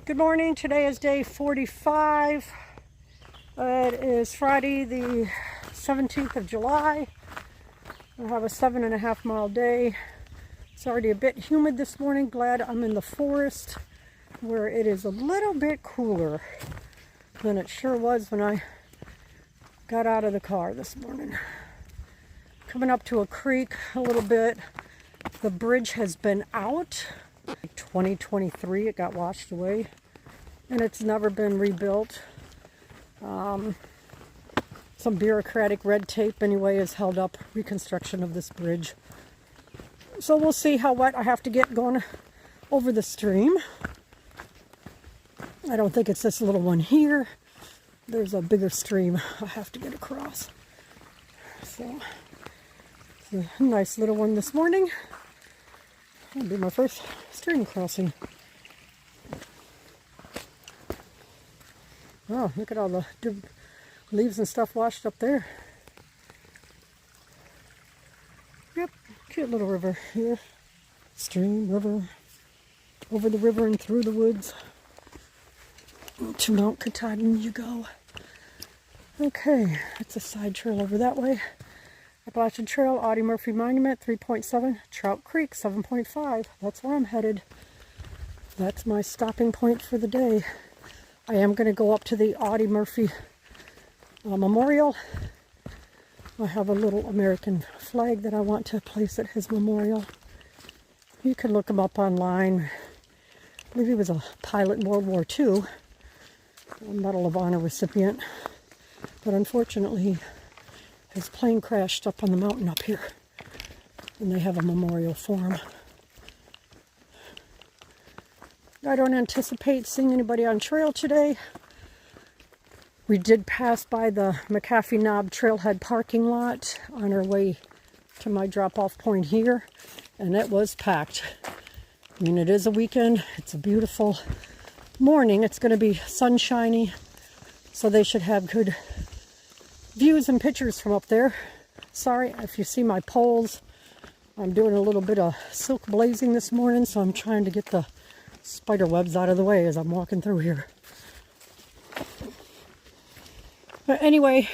Good morning. Today is day 45. It is Friday the 17th of July. I have a 7.5 mile day. It's already a bit humid this morning. Glad I'm in the forest where it is a little bit cooler than it sure was when I got out of the car this morning. Coming up to a creek a little bit. The bridge has been out. 2023 it got washed away and it's never been rebuilt. Some bureaucratic red tape anyway has held up reconstruction of this bridge, so we'll see how wet I have to get going over the stream. I don't think it's this little one here. There's a bigger stream I have to get across, so it's a nice little one this morning. It'll be my first stream crossing. Oh, look at all the leaves and stuff washed up there. Yep, cute little river here. Stream, river, over the river and through the woods. To Mount Katahdin you go. Okay, that's a side trail over that way. Appalachian Trail, Audie Murphy Monument, 3.7. Trout Creek, 7.5. That's where I'm headed. That's my stopping point for the day. I am going to go up to the Audie Murphy Memorial. I have a little American flag that I want to place at his memorial. You can look him up online. I believe he was a pilot in World War II. A Medal of Honor recipient. But unfortunately, his plane crashed up on the mountain up here, and they have a memorial for him. I don't anticipate seeing anybody on trail today. We did pass by the McAfee Knob Trailhead parking lot on our way to my drop-off point here, and it was packed. I mean, it is a weekend. It's a beautiful morning. It's going to be sunshiny, so they should have good views and pictures from up there. Sorry if you see my poles. I'm doing a little bit of silk blazing this morning, so I'm trying to get the spider webs out of the way as I'm walking through here. But anyway,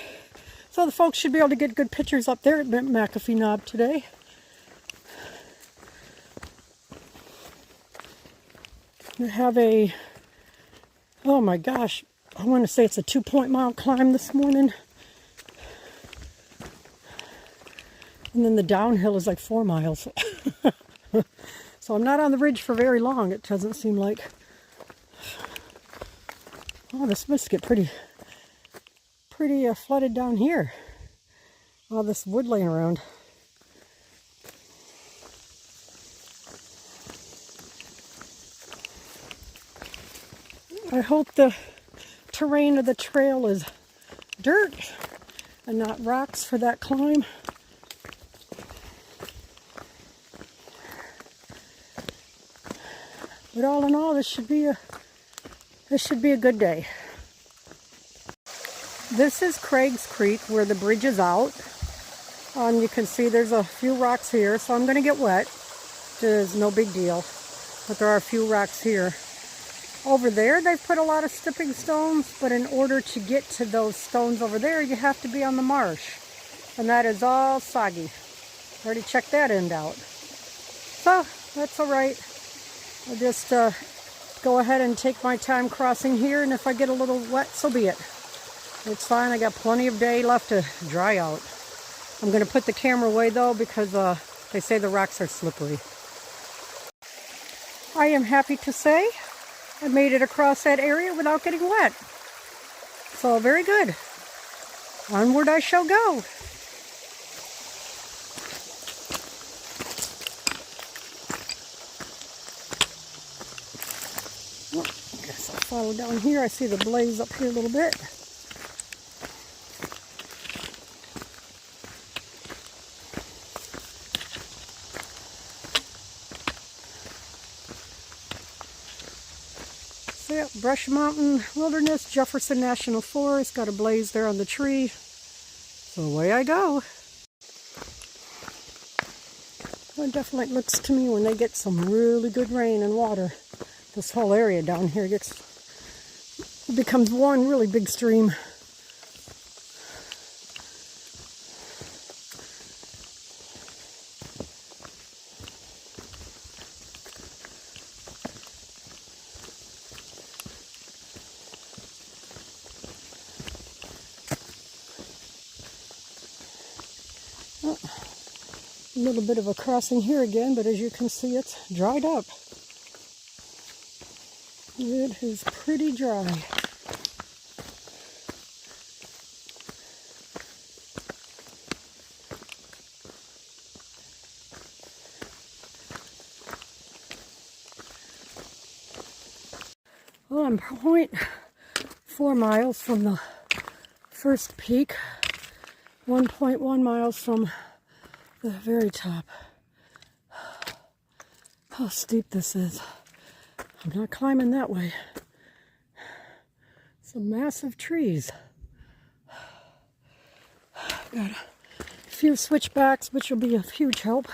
so the folks should be able to get good pictures up there at McAfee Knob today. We have a, oh my gosh, I want to say it's a 2-mile climb this morning. And then the downhill is like 4 miles. So I'm not on the ridge for very long, it doesn't seem like. Oh, this must get pretty flooded down here. All this wood laying around. I hope the terrain of the trail is dirt and not rocks for that climb. But all in all, this should be a good day. This is Craig's Creek where the bridge is out. You can see there's a few rocks here, so I'm going to get wet. It's no big deal, but there are a few rocks here. Over there, they've put a lot of stepping stones, but in order to get to those stones over there, you have to be on the marsh, and that is all soggy. Already checked that end out, so that's all right. I'll just go ahead and take my time crossing here, and if I get a little wet, so be it. It's fine. I got plenty of day left to dry out. I'm going to put the camera away, though, because they say the rocks are slippery. I am happy to say I made it across that area without getting wet. So, very good. Onward I shall go. Follow down here. I see the blaze up here a little bit. So yeah, Brush Mountain Wilderness, Jefferson National Forest. Got a blaze there on the tree. So away I go. It definitely looks to me when they get some really good rain and water. this whole area down here it becomes one really big stream. A little bit of a crossing here again, but as you can see, it's dried up. It is pretty dry. Well, I'm 0.4 miles from the first peak, 1.1 miles from the very top. How steep this is. I'm not climbing that way. Some massive trees. Got a few switchbacks, which will be a huge help.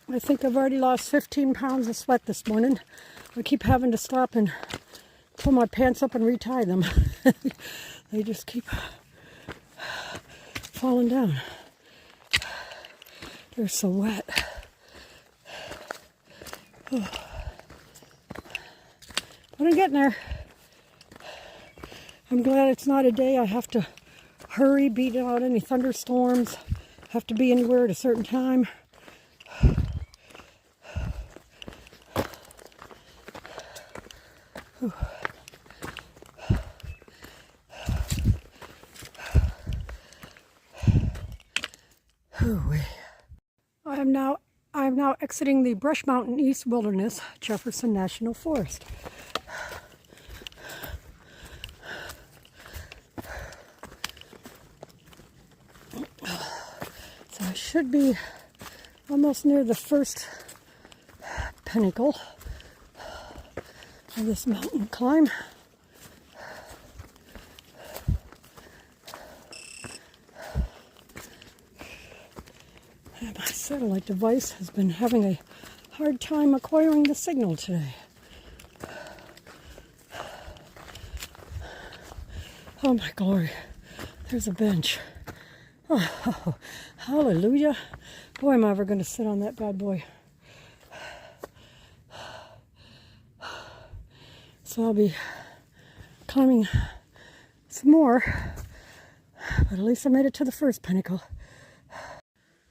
I think I've already lost 15 pounds of sweat this morning. I keep having to stop and pull my pants up and retie them. They just keep falling down. They're so wet. Oh. But I'm getting there. I'm glad it's not a day I have to hurry, beat out any thunderstorms, have to be anywhere at a certain time. I am now exiting the Brush Mountain East Wilderness, Jefferson National Forest. So I should be almost near the first pinnacle of this mountain climb. My satellite device has been having a hard time acquiring the signal today. Oh my glory, there's a bench. Oh, hallelujah. Boy, am I ever going to sit on that bad boy. So I'll be climbing some more, but at least I made it to the first pinnacle.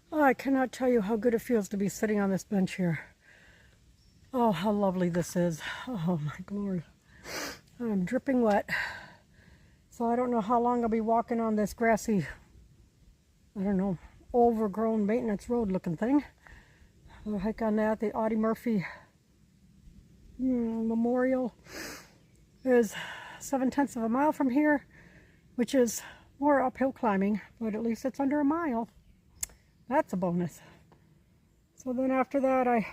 Oh, I cannot tell you how good it feels to be sitting on this bench here. Oh, how lovely this is. Oh my glory. I'm dripping wet. So I don't know how long I'll be walking on this grassy, I don't know, overgrown maintenance road looking thing. I'll hike on that. The Audie Murphy Memorial is 7/10 of a mile from here, which is more uphill climbing, but at least it's under a mile. That's a bonus. So then after that, I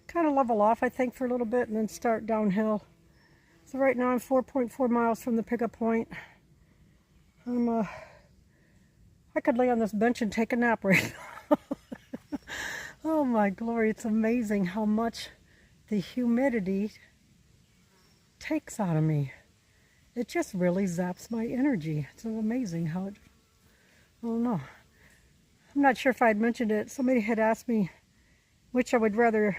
kind of level off, I think, for a little bit and then start downhill. So right now I'm 4.4 miles from the pickup point. I could lay on this bench and take a nap right now. Oh my glory, it's amazing how much the humidity takes out of me. It just really zaps my energy. It's amazing how it, I don't know. I'm not sure if I had mentioned it. Somebody had asked me which I would rather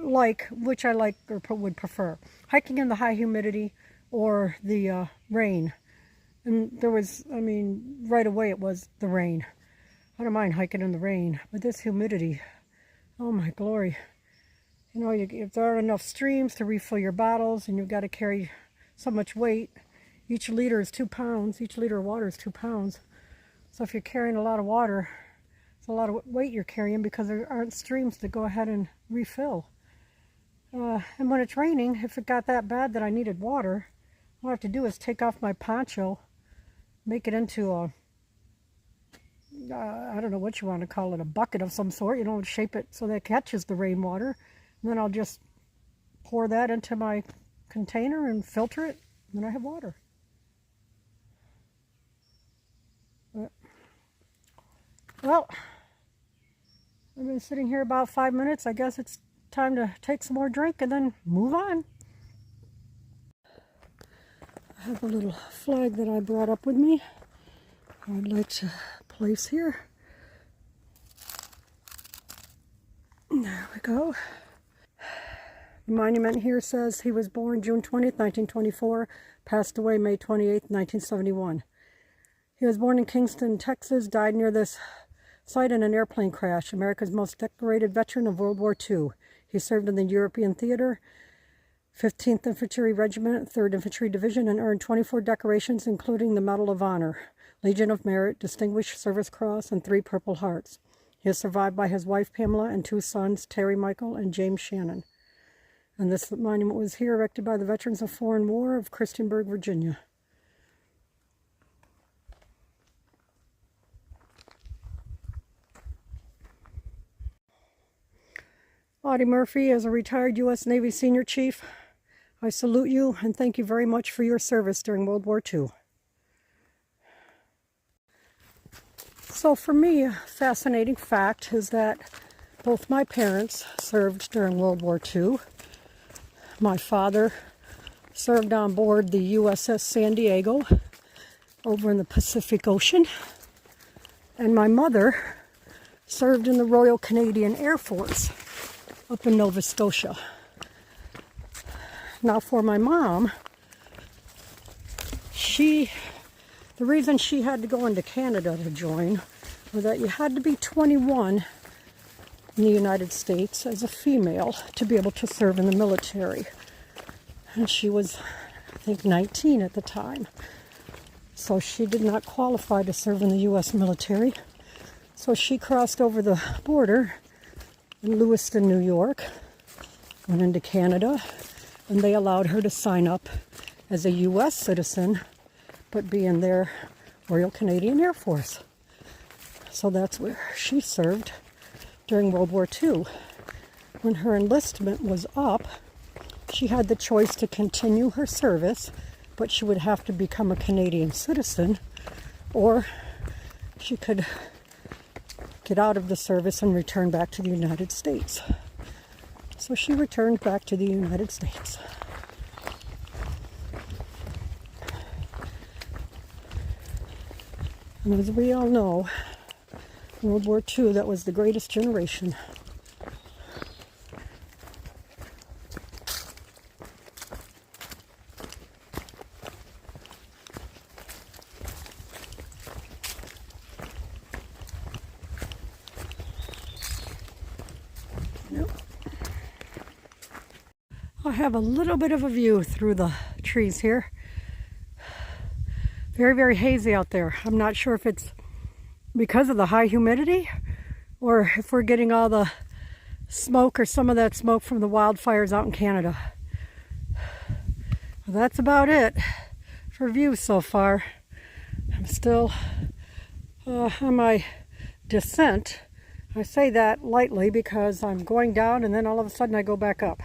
like, which I like or would prefer. Hiking in the high humidity or the rain. And there was, I mean, right away it was the rain. I don't mind hiking in the rain, but this humidity, oh my glory. You know, if there aren't enough streams to refill your bottles and you've got to carry so much weight, each liter is 2 pounds, each liter of water is 2 pounds. So if you're carrying a lot of water, it's a lot of weight you're carrying because there aren't streams to go ahead and refill. And when it's raining, if it got that bad that I needed water, all I have to do is take off my poncho, make it into a, I don't know what you want to call it, a bucket of some sort, you know, shape it so that it catches the rainwater. And then I'll just pour that into my container and filter it, and then I have water. Well, I've been sitting here about 5 minutes. I guess it's time to take some more drink and then move on. I have a little flag that I brought up with me. I'd like to place here. There we go. The monument here says he was born June 20th, 1924, passed away May 28th, 1971. He was born in Kingston, Texas, died near this site in an airplane crash. America's most decorated veteran of World War II. He served in the European Theater, 15th Infantry Regiment, 3rd Infantry Division, and earned 24 decorations, including the Medal of Honor, Legion of Merit, Distinguished Service Cross, and 3 Purple Hearts. He is survived by his wife Pamela and 2 sons, Terry Michael and James Shannon. And this monument was here erected by the Veterans of Foreign War of Christiansburg, Virginia. Audie Murphy, as a retired U.S. Navy Senior Chief, I salute you and thank you very much for your service during World War II. So for me, a fascinating fact is that both my parents served during World War II. My father served on board the USS San Diego over in the Pacific Ocean. And my mother served in the Royal Canadian Air Force up in Nova Scotia. Now for my mom, the reason she had to go into Canada to join was that you had to be 21 in the United States as a female to be able to serve in the military. And she was, I think, 19 at the time. So she did not qualify to serve in the U.S. military. So she crossed over the border in Lewiston, New York, went into Canada, and they allowed her to sign up as a U.S. citizen, but be in their Royal Canadian Air Force. So that's where she served during World War II. When her enlistment was up, she had the choice to continue her service, but she would have to become a Canadian citizen, or she could get out of the service and return back to the United States. So she returned back to the United States. And as we all know, World War II, that was the greatest generation. I have a little bit of a view through the trees here. Very, very hazy out there. I'm not sure if it's because of the high humidity or if we're getting all the smoke or some of that smoke from the wildfires out in Canada. Well, that's about it for views so far. I'm still on my descent. I say that lightly because I'm going down and then all of a sudden I go back up.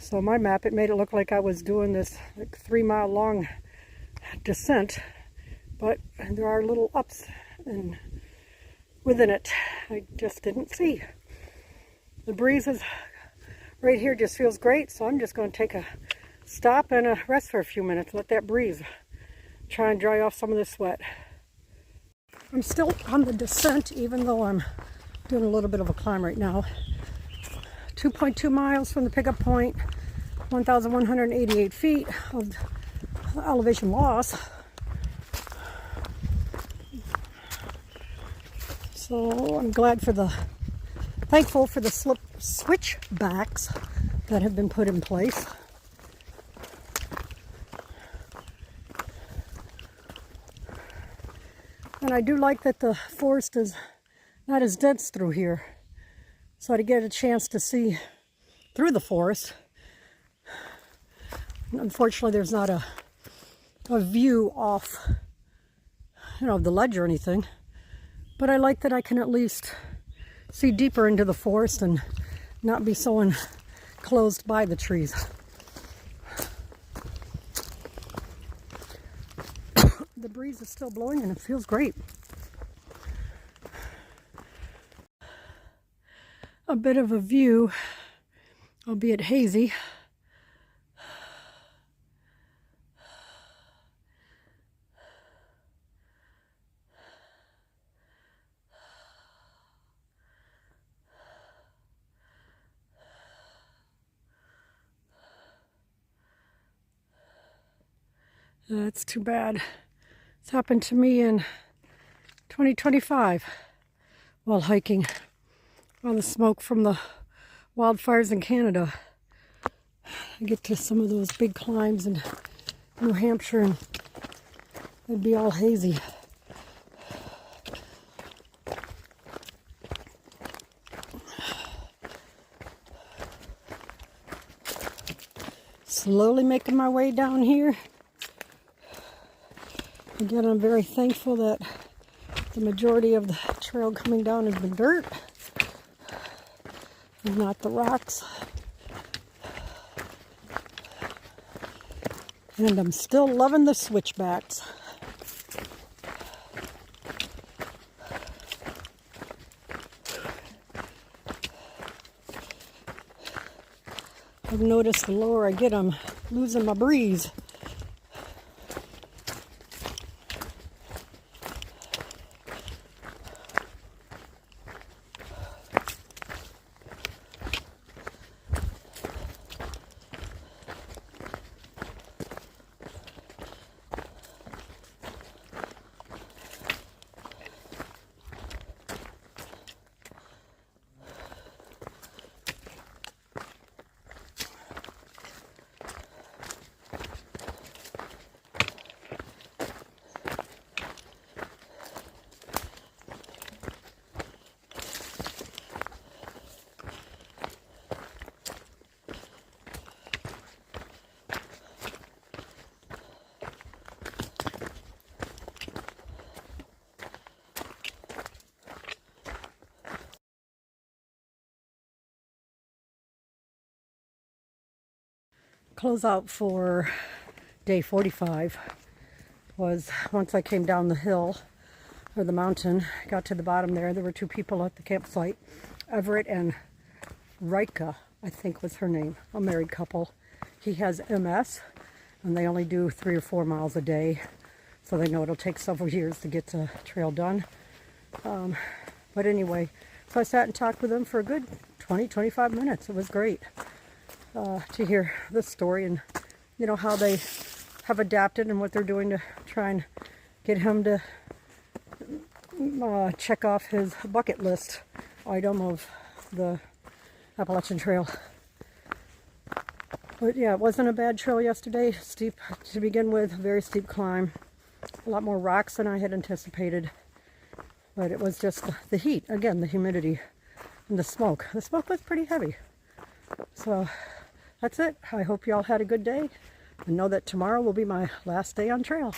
So my map, it made it look like I was doing this like 3-mile long descent, but there are little ups and within it I just didn't see. The breeze is right here, just feels great, so I'm just going to take a stop and a rest for a few minutes, let that breeze try and dry off some of the sweat. I'm still on the descent even though I'm doing a little bit of a climb right now. 2.2 miles from the pickup point, 1,188 feet of elevation loss. So I'm thankful for the switchbacks that have been put in place. And I do like that the forest is not as dense through here. So to get a chance to see through the forest. Unfortunately, there's not a view off, the ledge or anything. But I like that I can at least see deeper into the forest and not be so enclosed by the trees. The breeze is still blowing and it feels great. A bit of a view albeit hazy. That's too bad. It's happened to me in 2025 while hiking on the smoke from the wildfires in Canada. I get to some of those big climbs in New Hampshire and it'd be all hazy. Slowly making my way down here. Again, I'm very thankful that the majority of the trail coming down has been dirt and not the rocks. And I'm still loving the switchbacks. I've noticed the lower I get, I'm losing my breeze. Close out for day 45 was once I came down the hill or the mountain, got to the bottom there were two people at the campsite, Everett and Rika, I think was her name, a married couple. He has MS and they only do 3 or 4 miles a day, so they know it'll take several years to get the trail done. But anyway, so I sat and talked with them for a good 20-25 minutes. It was great to hear this story and how they have adapted and what they're doing to try and get him to check off his bucket list item of the Appalachian Trail. But yeah, it wasn't a bad trail yesterday. Steep to begin with, very steep climb, a lot more rocks than I had anticipated, but it was just the heat, again, the humidity and the smoke. The smoke was pretty heavy. So that's it. I hope you all had a good day and know that tomorrow will be my last day on trail.